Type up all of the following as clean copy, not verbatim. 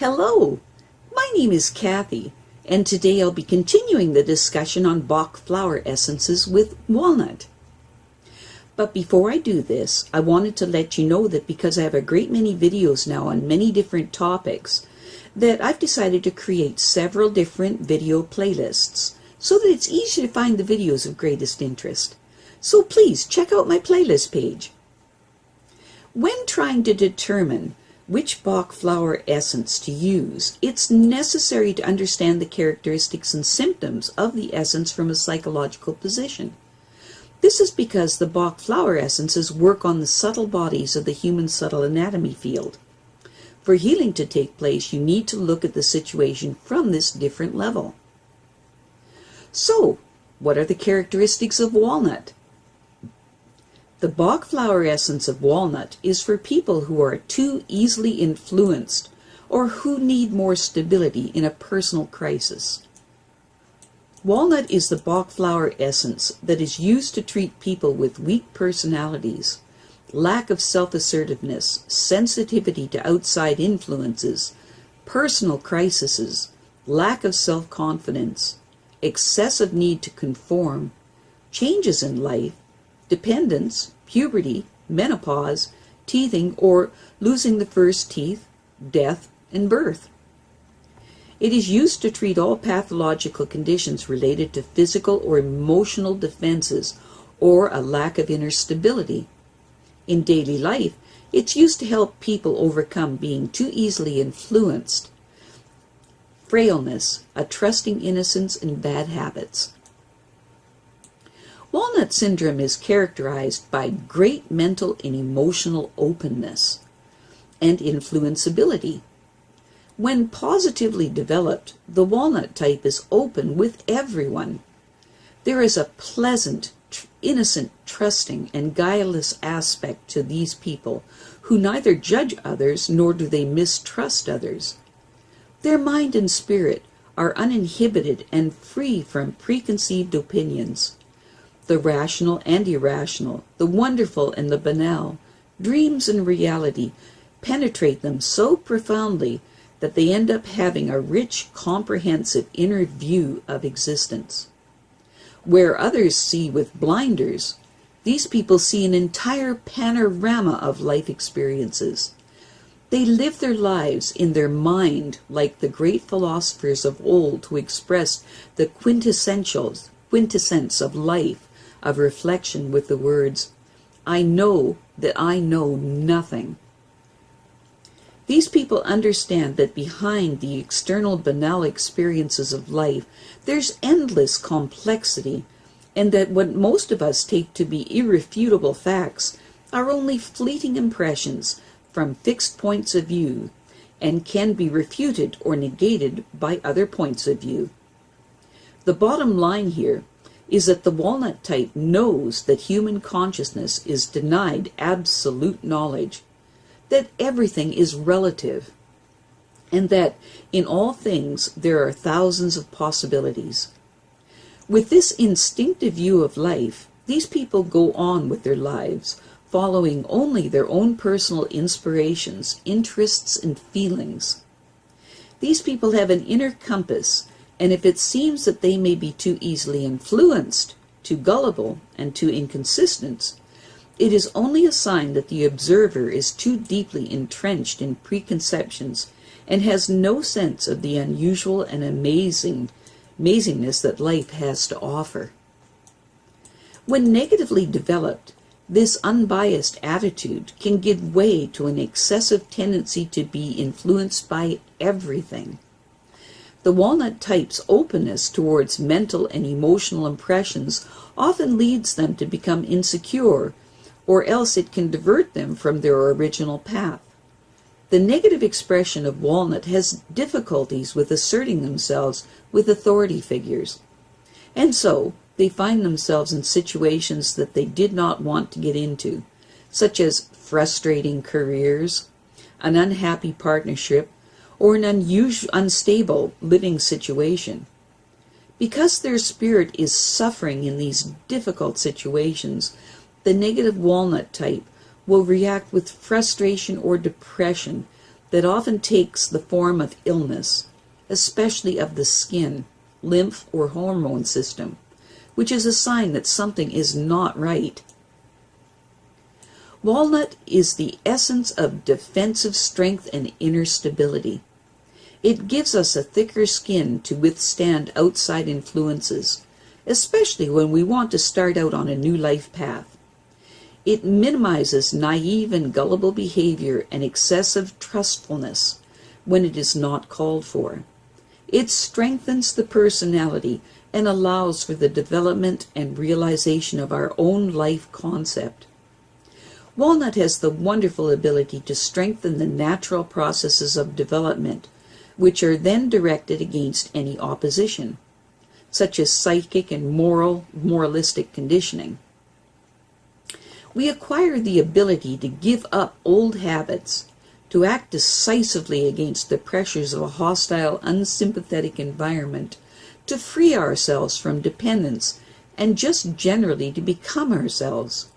Hello, my name is Kathy, and today I'll be continuing the discussion on Bach Flower Essences with walnut. But before I do this, I wanted to let you know that because I have a great many videos now on many different topics, that I've decided to create several different video playlists so that it's easy to find the videos of greatest interest. So please check out my playlist page. When trying to determine which Bach flower essence to use, it's necessary to understand the characteristics and symptoms of the essence from a psychological position. This is because the Bach flower essences work on the subtle bodies of the human subtle anatomy field. For healing to take place, you need to look at the situation from this different level. So, what are the characteristics of walnut? The Bach flower essence of walnut is for people who are too easily influenced or who need more stability in a personal crisis. Walnut is the Bach flower essence that is used to treat people with weak personalities, lack of self-assertiveness, sensitivity to outside influences, personal crises, lack of self-confidence, excessive need to conform, changes in life, dependence, puberty, menopause, teething or losing the first teeth, death, and birth. It is used to treat all pathological conditions related to physical or emotional defenses or a lack of inner stability. In daily life, it's used to help people overcome being too easily influenced, frailness, a trusting innocence, and bad habits. Walnut syndrome is characterized by great mental and emotional openness and influenceability. When positively developed, the walnut type is open with everyone. There is a pleasant, innocent, trusting, and guileless aspect to these people who neither judge others nor do they mistrust others. Their mind and spirit are uninhibited and free from preconceived opinions. The rational and irrational, the wonderful and the banal, dreams and reality penetrate them so profoundly that they end up having a rich, comprehensive inner view of existence. Where others see with blinders, these people see an entire panorama of life experiences. They live their lives in their mind like the great philosophers of old who expressed the quintessence of life, of reflection with the words, "I know that I know nothing." These people understand that behind the external banal experiences of life, there's endless complexity, and that what most of us take to be irrefutable facts are only fleeting impressions from fixed points of view, and can be refuted or negated by other points of view. The bottom line here is that the walnut type knows that human consciousness is denied absolute knowledge, that everything is relative, and that in all things there are thousands of possibilities. With this instinctive view of life, these people go on with their lives, following only their own personal inspirations, interests, and feelings. These people have an inner compass, and if it seems that they may be too easily influenced, too gullible, and too inconsistent, it is only a sign that the observer is too deeply entrenched in preconceptions and has no sense of the unusual and amazingness that life has to offer. When negatively developed, this unbiased attitude can give way to an excessive tendency to be influenced by everything. The walnut type's openness towards mental and emotional impressions often leads them to become insecure, or else it can divert them from their original path. The negative expression of walnut has difficulties with asserting themselves with authority figures, and so they find themselves in situations that they did not want to get into, such as frustrating careers, an unhappy partnership, or an unstable living situation. Because their spirit is suffering in these difficult situations, the negative walnut type will react with frustration or depression that often takes the form of illness, especially of the skin, lymph, or hormone system, which is a sign that something is not right. Walnut is the essence of defensive strength and inner stability. It gives us a thicker skin to withstand outside influences, especially when we want to start out on a new life path. It minimizes naive and gullible behavior and excessive trustfulness when it is not called for. It strengthens the personality and allows for the development and realization of our own life concept. Walnut has the wonderful ability to strengthen the natural processes of development, which are then directed against any opposition, such as psychic and moralistic conditioning. We acquire the ability to give up old habits, to act decisively against the pressures of a hostile, unsympathetic environment, to free ourselves from dependence, and just generally to become ourselves.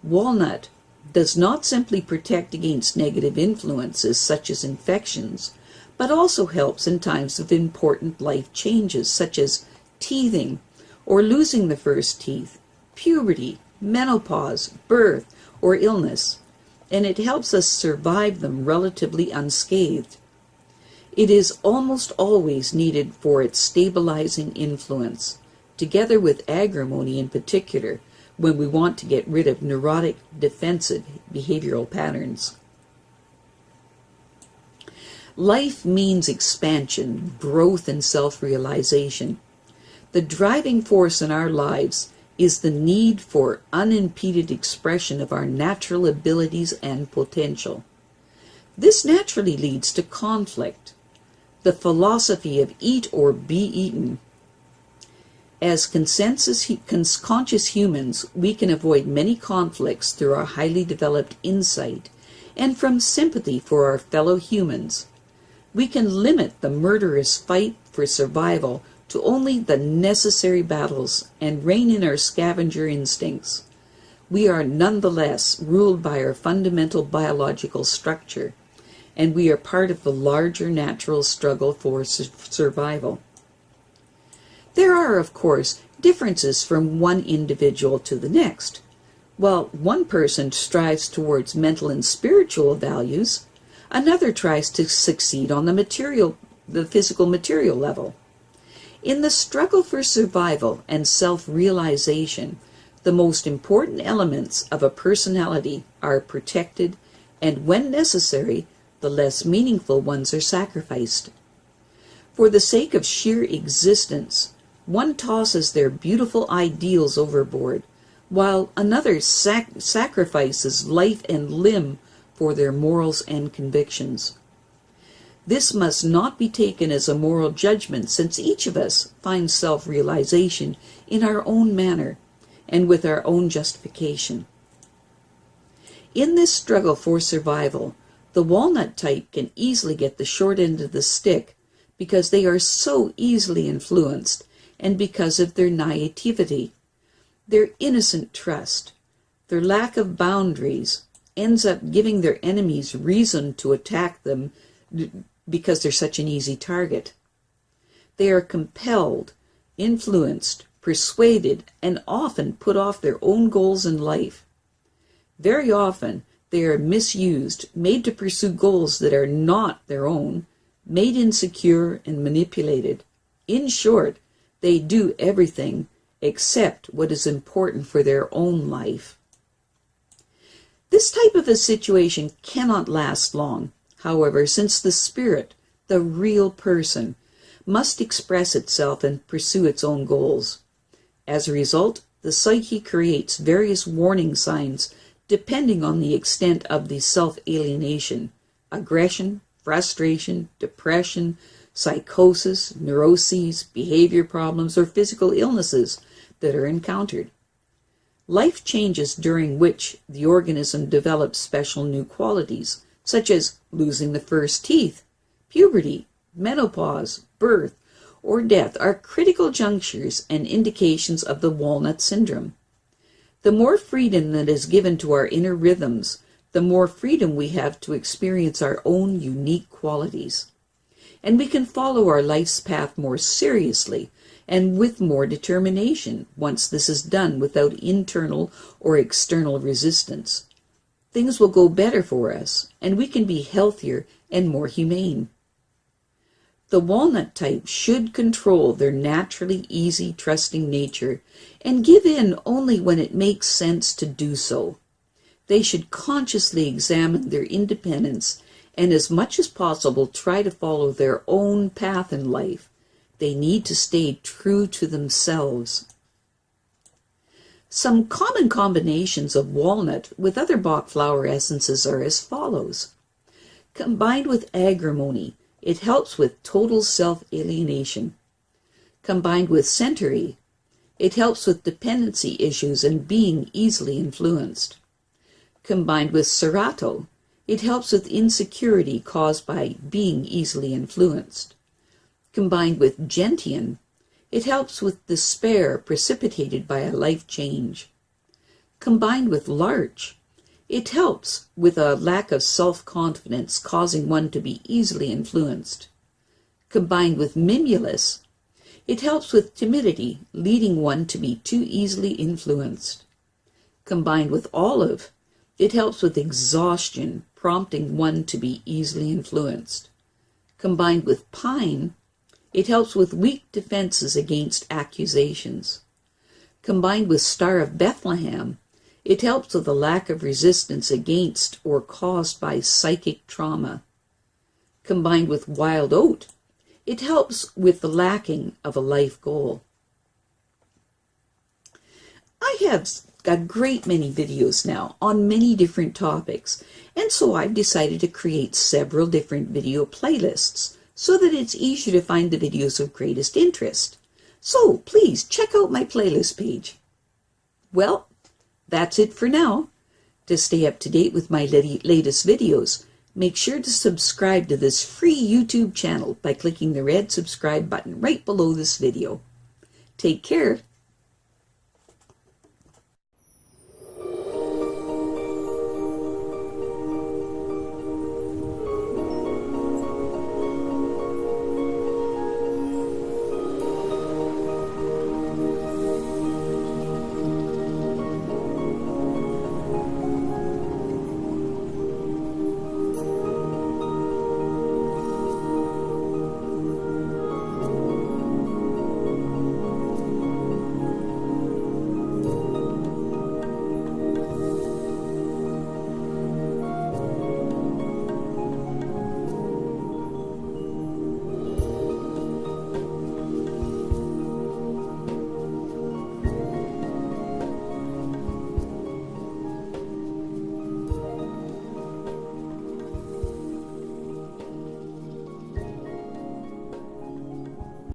Walnut does not simply protect against negative influences such as infections, but also helps in times of important life changes such as teething or losing the first teeth, puberty, menopause, birth, or illness, and it helps us survive them relatively unscathed. It is almost always needed for its stabilizing influence, together with agrimony in particular, when we want to get rid of neurotic, defensive behavioral patterns. Life means expansion, growth, and self-realization. The driving force in our lives is the need for unimpeded expression of our natural abilities and potential. This naturally leads to conflict, the philosophy of eat or be eaten. As conscious humans, we can avoid many conflicts through our highly developed insight and from sympathy for our fellow humans. We can limit the murderous fight for survival to only the necessary battles and rein in our scavenger instincts. We are nonetheless ruled by our fundamental biological structure, and we are part of the larger natural struggle for survival. There are, of course, differences from one individual to the next. While one person strives towards mental and spiritual values, another tries to succeed on the physical material level. In the struggle for survival and self-realization, the most important elements of a personality are protected, and when necessary, the less meaningful ones are sacrificed. For the sake of sheer existence, one tosses their beautiful ideals overboard, while another sacrifices life and limb for their morals and convictions. This must not be taken as a moral judgment, since each of us finds self-realization in our own manner and with our own justification. In this struggle for survival, the walnut type can easily get the short end of the stick because they are so easily influenced and because of their naivety. Their innocent trust, their lack of boundaries, ends up giving their enemies reason to attack them because they're such an easy target. They are compelled, influenced, persuaded, and often put off their own goals in life. Very often, they are misused, made to pursue goals that are not their own, made insecure and manipulated. In short, they do everything except what is important for their own life. This type of a situation cannot last long, however, since the spirit, the real person, must express itself and pursue its own goals. As a result, the psyche creates various warning signs depending on the extent of the self-alienation, aggression, frustration, depression, psychosis, neuroses, behavior problems, or physical illnesses that are encountered. Life changes during which the organism develops special new qualities, such as losing the first teeth, puberty, menopause, birth, or death are critical junctures and indications of the Walnut Syndrome. The more freedom that is given to our inner rhythms, the more freedom we have to experience our own unique qualities. And we can follow our life's path more seriously and with more determination once this is done without internal or external resistance. Things will go better for us, and we can be healthier and more humane. The walnut type should control their naturally easy, trusting nature and give in only when it makes sense to do so. They should consciously examine their independence and as much as possible try to follow their own path in life. They need to stay true to themselves. Some common combinations of walnut with other Bach flower essences are as follows. Combined with agrimony, it helps with total self-alienation. Combined with centaury, it helps with dependency issues and being easily influenced. Combined with serrato, it helps with insecurity caused by being easily influenced. Combined with gentian, it helps with despair precipitated by a life change. Combined with larch, it helps with a lack of self-confidence causing one to be easily influenced. Combined with mimulus, it helps with timidity leading one to be too easily influenced. Combined with olive, it helps with exhaustion prompting one to be easily influenced. Combined with pine, it helps with weak defenses against accusations. Combined with Star of Bethlehem, it helps with a lack of resistance against or caused by psychic trauma. Combined with wild oat, it helps with the lacking of a life goal. I have a great many videos now on many different topics, and so I've decided to create several different video playlists so that it's easier to find the videos of greatest interest. So please check out my playlist page. Well, that's it for now. To stay up to date with my latest videos, make sure to subscribe to this free YouTube channel by clicking the red subscribe button right below this video. Take care.